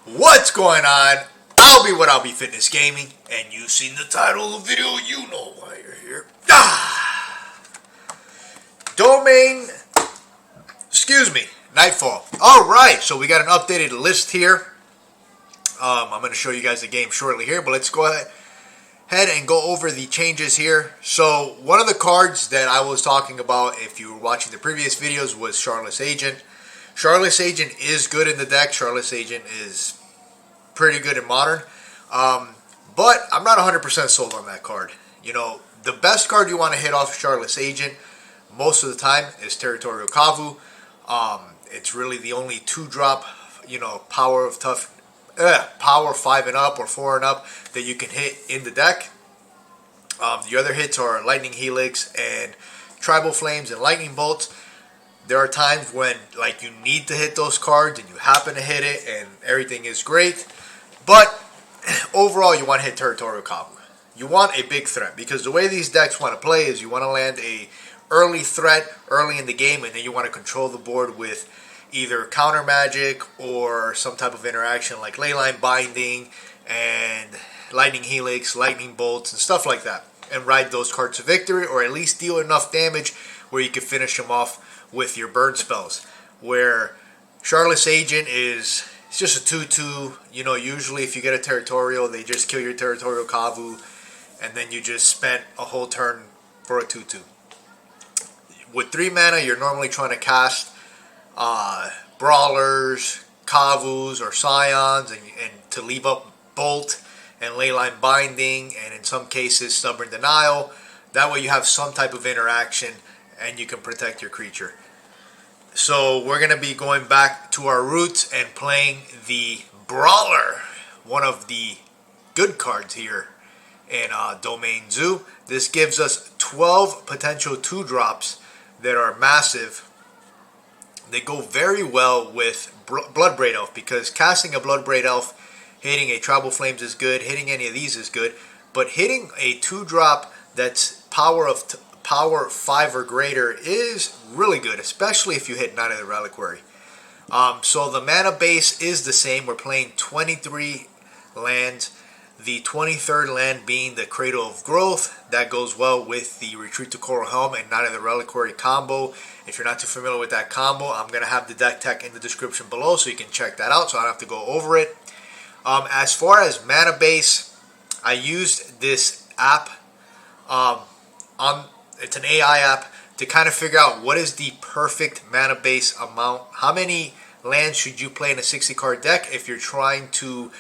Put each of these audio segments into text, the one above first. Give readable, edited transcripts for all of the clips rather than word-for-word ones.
What's going on? I'll be what I'll be Fitness Gaming, and you've seen the title of the video, you know why you're here. Domain, Knightfall. Alright, so we got an updated list here. I'm going to show you guys the game shortly here, but let's go ahead and go over the changes here. So, one of the cards that I was talking about, if you were watching the previous videos, was Charlotte's Agent. Charlotte's Agent is good in the deck. Charlotte's Agent is pretty good in Modern. But I'm not 100% sold on that card. You know, the best card you want to hit off Charlotte's Agent most of the time is Territorial Kavu. It's really the only 2-drop, power 5 and up or 4 and up that you can hit in the deck. The other hits are Lightning Helix and Tribal Flames and Lightning Bolts. There are times when you need to hit those cards and you happen to hit it and everything is great. But overall you want to hit Territorial Kavu. You want a big threat, because the way these decks want to play is you want to land a early threat early in the game, and then you want to control the board with either counter magic or some type of interaction like Leyline Binding and Lightning Helix, Lightning Bolts, and stuff like that, and ride those cards to victory, or at least deal enough damage where you can finish them off with your burn spells. Where Charlotte's Agent it's just a 2-2. Usually if you get a Territorial, they just kill your Territorial Kavu, and then you just spent a whole turn for a 2-2. With 3 mana, you're normally trying to cast Brawlers, Kavus, or Scions, and to leave up Bolt and Leyline Binding, and in some cases Stubborn Denial. That way you have some type of interaction and you can protect your creature. So we're going to be going back to our roots and playing the Brawler, one of the good cards here in Domain Zoo. This gives us 12 potential 2-drops that are massive. They go very well with Bloodbraid Elf, because casting a Bloodbraid Elf, hitting a Tribal Flames is good, hitting any of these is good, but hitting a 2-drop that's power 5 or greater is really good, especially if you hit Knight of the Reliquary. So the mana base is the same. We're playing 23 lands. The 23rd land being the Cradle of Growth. That goes well with the Retreat to Coralhelm and Knight of the Reliquary combo. If you're not too familiar with that combo, I'm going to have the deck tech in the description below so you can check that out, so I don't have to go over it. As far as mana base, I used this app. It's an AI app to kind of figure out what is the perfect mana base amount. How many lands should you play in a 60-card deck if you're trying to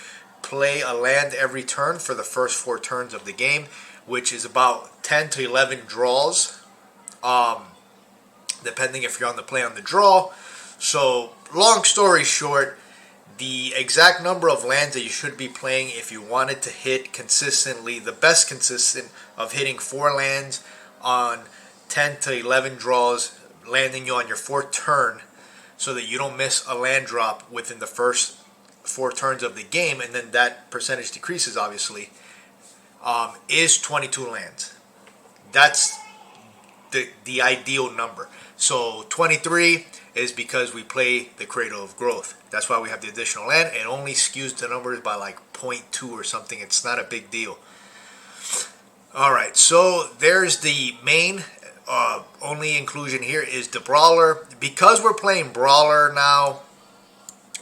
play a land every turn for the first 4 turns of the game, which is about 10 to 11 draws, depending if you're on the play on the draw. So, long story short, the exact number of lands that you should be playing if you wanted to hit consistently, the best consistent of hitting 4 lands on 10 to 11 draws, landing you on your 4th turn so that you don't miss a land drop within the first 4 turns of the game, and then that percentage decreases obviously, is 22 lands. That's the ideal number. So 23 is because we play the Cradle of Growth. That's why we have the additional land. It only skews the numbers by 0.2 or something. It's not a big deal. Alright, so there's the main only inclusion here is the Brawler. Because we're playing Brawler now,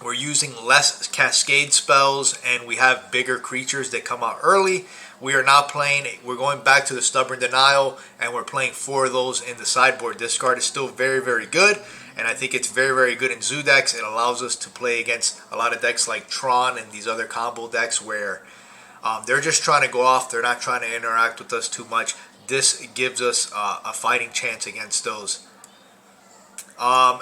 we're using less cascade spells and we have bigger creatures that come out early. We're going back to the Stubborn Denial, and we're playing 4 of those in the sideboard. This card is still very, very good, and I think it's very, very good in Zoo decks. It allows us to play against a lot of decks like Tron and these other combo decks where they're just trying to go off. They're not trying to interact with us too much. This gives us a fighting chance against those.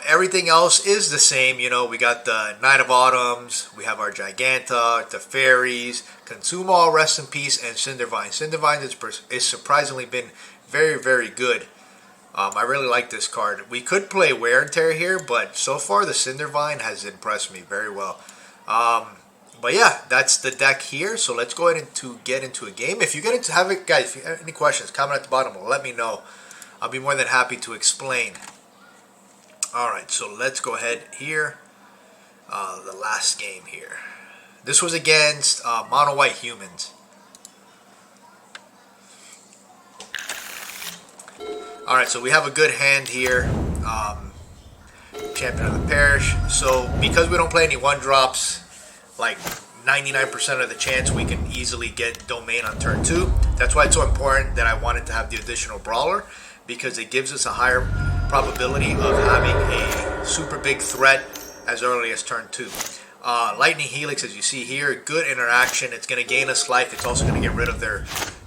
Everything else is the same. We got the Knight of Autumns, we have our Jegantha, Teferis, Consume All, Rest in Peace, and Cindervines. Cindervines is surprisingly been very, very good. I really like this card. We could play Wear and Tear here, but so far the Cindervine has impressed me very well. But yeah, that's the deck here. So let's go ahead and get into a game. If you guys, if you have any questions, comment at the bottom. Let me know. I'll be more than happy to explain. Alright, so let's go ahead here. The last game here. This was against Mono White Humans. Alright, so we have a good hand here. Champion of the Parish. So because we don't play any 1-drops, like 99% of the chance we can easily get Domain on turn 2. That's why it's so important that I wanted to have the additional Brawler, because it gives us a higher probability of having a super big threat as early as turn 2. Lightning Helix, as you see here, good interaction. It's going to gain us life. It's also going to get rid of their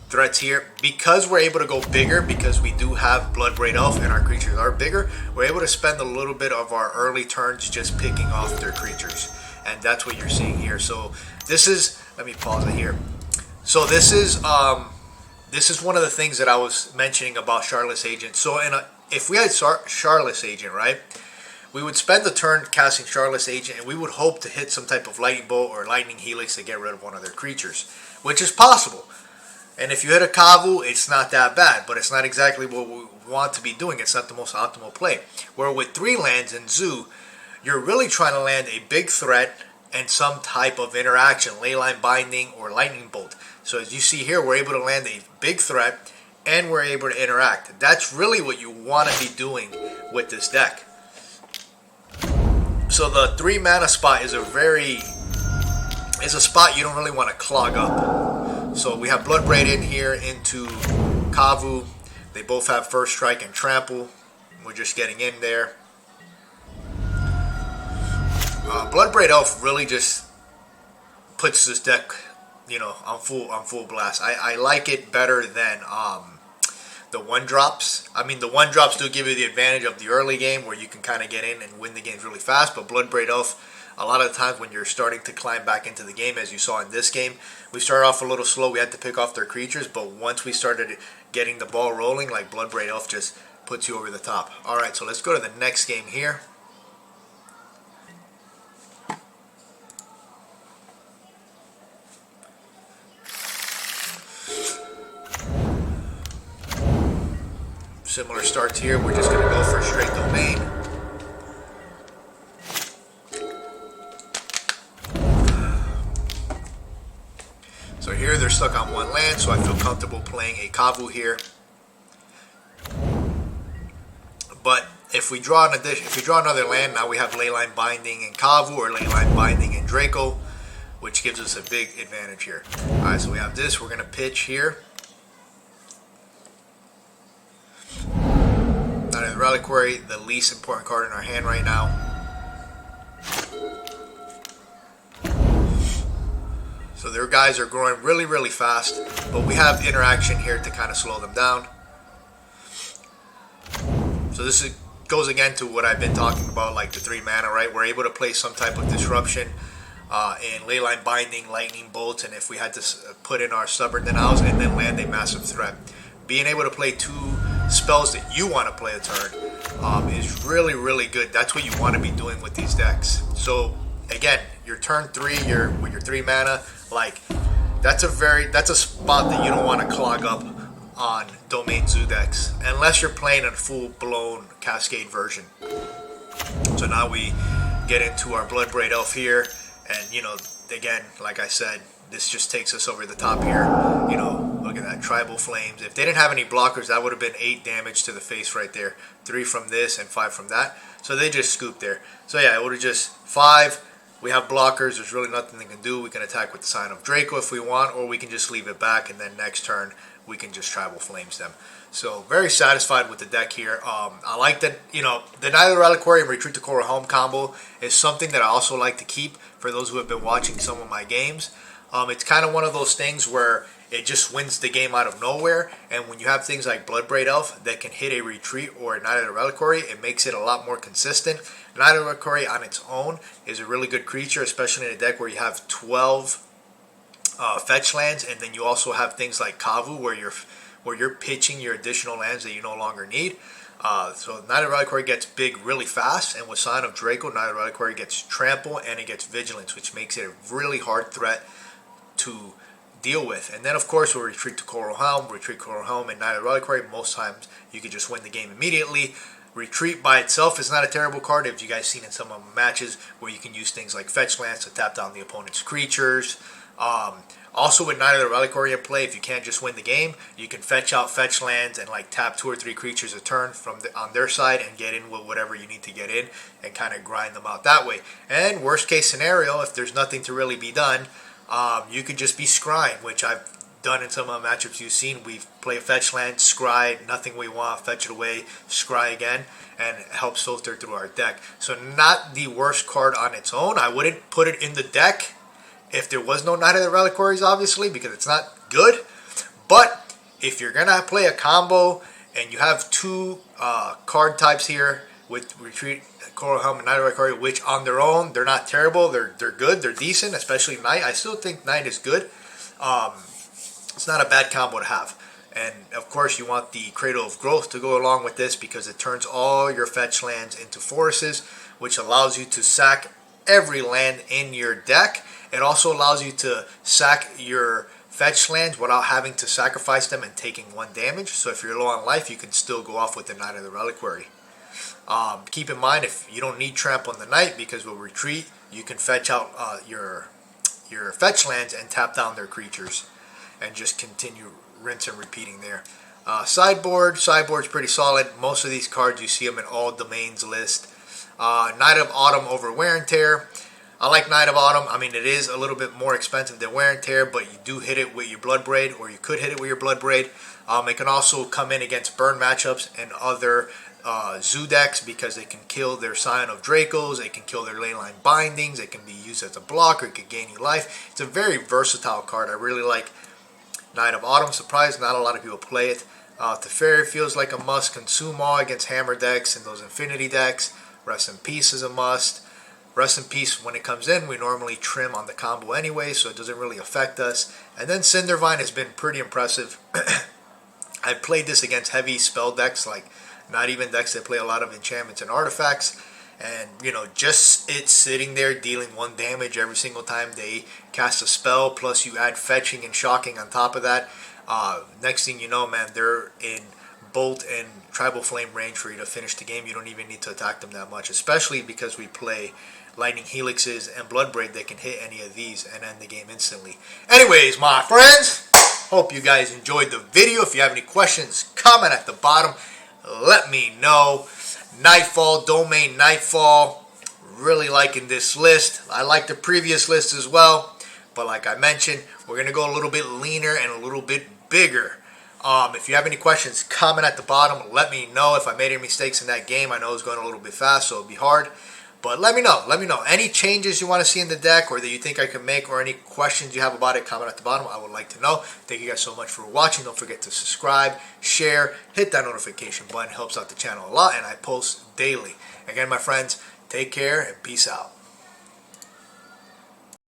threats here. Because we're able to go bigger, because we do have Bloodbraid Elf and our creatures are bigger, we're able to spend a little bit of our early turns just picking off their creatures. And that's what you're seeing here. So this is, let me pause it here. So this is one of the things that I was mentioning about Charlotte's Agent. So if we had Charlotte's Agent, right, we would spend the turn casting Charlotte's Agent, and we would hope to hit some type of Lightning Bolt or Lightning Helix to get rid of one of their creatures, which is possible. And if you hit a Kavu, it's not that bad, but it's not exactly what we want to be doing. It's not the most optimal play. Where with 3 lands in Zoo, you're really trying to land a big threat and some type of interaction, Leyline Binding or Lightning Bolt. So as you see here, we're able to land a big threat and we're able to interact. That's really what you want to be doing with this deck. So the 3 mana spot is a spot you don't really want to clog up. So we have Bloodbraid in here into Kavu. They both have First Strike and Trample. We're just getting in there. Bloodbraid Elf really just puts this deck, on full blast. I like it better than the 1-drops. I mean, the 1-drops do give you the advantage of the early game where you can kind of get in and win the games really fast. But Bloodbraid Elf, a lot of the times when you're starting to climb back into the game, as you saw in this game, we started off a little slow. We had to pick off their creatures, but once we started getting the ball rolling, like Bloodbraid Elf just puts you over the top. All right, so let's go to the next game here. Similar starts here. We're just going to go for a straight Domain. So here they're stuck on 1 land, so I feel comfortable playing a Kavu here. But if we draw another land, now we have Leyline Binding and Kavu or Leyline Binding and Draco, which gives us a big advantage here. All right, so we have this. We're going to pitch here. The Reliquary, the least important card in our hand right now. So their guys are growing really, really fast, but we have interaction here to kind of slow them down. So this goes again to what I've been talking about, like the 3 mana, right? We're able to play some type of disruption in Leyline Binding, Lightning Bolts, and if we had to put in our Stubborn Denials and then land a massive threat. Being able to play 2 spells that you want to play a turn is really, really good. That's what you want to be doing with these decks. So again, your turn 3, with your 3 mana, like that's a spot that you don't want to clog up on Domain Zoo decks unless you're playing a full-blown Cascade version. So now we get into our Bloodbraid Elf here, and again, like I said, this just takes us over the top here. Look at that, Tribal Flames. If they didn't have any blockers, that would have been 8 damage to the face right there. 3 from this and 5 from that. So they just scooped there. So yeah, it would have just 5. We have blockers. There's really nothing they can do. We can attack with the Scion of Draco if we want, or we can just leave it back, and then next turn we can just Tribal Flames them. So very satisfied with the deck here. I like that, the Knight of the Reliquary and Retreat to Coralhelm combo is something that I also like to keep for those who have been watching some of my games. It's kind of one of those things where it just wins the game out of nowhere, and when you have things like Bloodbraid Elf that can hit a Retreat or a Knight of the Reliquary, it makes it a lot more consistent. Knight of the Reliquary on its own is a really good creature, especially in a deck where you have 12 fetch lands, and then you also have things like Kavu where you're pitching your additional lands that you no longer need. So Knight of the Reliquary gets big really fast, and with Scion of Draco, Knight of the Reliquary gets Trample and it gets Vigilance, which makes it a really hard threat to deal with. And then of course we'll Retreat to Coralhelm, and Knight of the Reliquary. Most times you can just win the game immediately. Retreat by itself is not a terrible card. If you guys seen in some of my matches where you can use things like fetch lands to tap down the opponent's creatures. Also with Knight of the Reliquary in play, if you can't just win the game, you can fetch out fetch lands and like tap 2 or 3 creatures a turn from on their side and get in with whatever you need to get in and kind of grind them out that way. And worst case scenario, if there's nothing to really be done, you could just be scrying, which I've done in some of the matchups you've seen. We play a fetch land, scry, nothing we want, fetch it away, scry again, and it helps filter through our deck. So not the worst card on its own. I wouldn't put it in the deck if there was no Knight of the Reliquaries, obviously, because it's not good. But if you're going to play a combo and you have 2 card types here with Retreat, Coralhelm, and Knight of the Reliquary, which on their own, they're not terrible. They're good. They're decent, especially Knight. I still think Knight is good. It's not a bad combo to have. And, of course, you want the Cradle of Growth to go along with this because it turns all your fetch lands into forests, which allows you to sack every land in your deck. It also allows you to sack your fetch lands without having to sacrifice them and taking 1 damage. So if you're low on life, you can still go off with the Knight of the Reliquary. Keep in mind, if you don't need Tramp on the Knight, because with Retreat, you can fetch out your fetch lands and tap down their creatures and just continue rinse and repeating there. Sideboard's pretty solid. Most of these cards, you see them in all domains list. Knight of Autumn over Wear and Tear. I like Knight of Autumn. I mean, it is a little bit more expensive than Wear and Tear, but you do hit it with your Bloodbraid, or you could hit it with your Bloodbraid. It can also come in against burn matchups and other zoo decks because they can kill their Scion of Dracos, it can kill their Leyline Bindings, it can be used as a blocker, it can gain you life. It's a very versatile card. I really like Knight of Autumn. Surprised not a lot of people play it. Teferi feels like a must. Consume All against hammer decks and those infinity decks. Rest in Peace is a must. Rest in Peace, when it comes in, we normally trim on the combo anyway, so it doesn't really affect us. And then Cindervine has been pretty impressive. I've played this against heavy spell decks, like not even decks that play a lot of enchantments and artifacts. And, you know, just it sitting there dealing 1 damage every single time they cast a spell, plus you add fetching and shocking on top of that. Next thing you know, man, they're in Bolt and Tribal Flame range for you to finish the game. You don't even need to attack them that much, especially because we play Lightning Helixes and Bloodbraid that can hit any of these and end the game instantly. Anyways, my friends, hope you guys enjoyed the video. If you have any questions, comment at the bottom. Let me know. Knightfall, Domain Knightfall. Really liking this list. I like the previous list as well. But like I mentioned, we're going to go a little bit leaner and a little bit bigger. If you have any questions, comment at the bottom. Let me know if I made any mistakes in that game. I know it's going a little bit fast, so it'll be hard. But let me know. Let me know. Any changes you want to see in the deck or that you think I can make, or any questions you have about it, comment at the bottom. I would like to know. Thank you guys so much for watching. Don't forget to subscribe, share, hit that notification button. It helps out the channel a lot, and I post daily. Again, my friends, take care and peace out.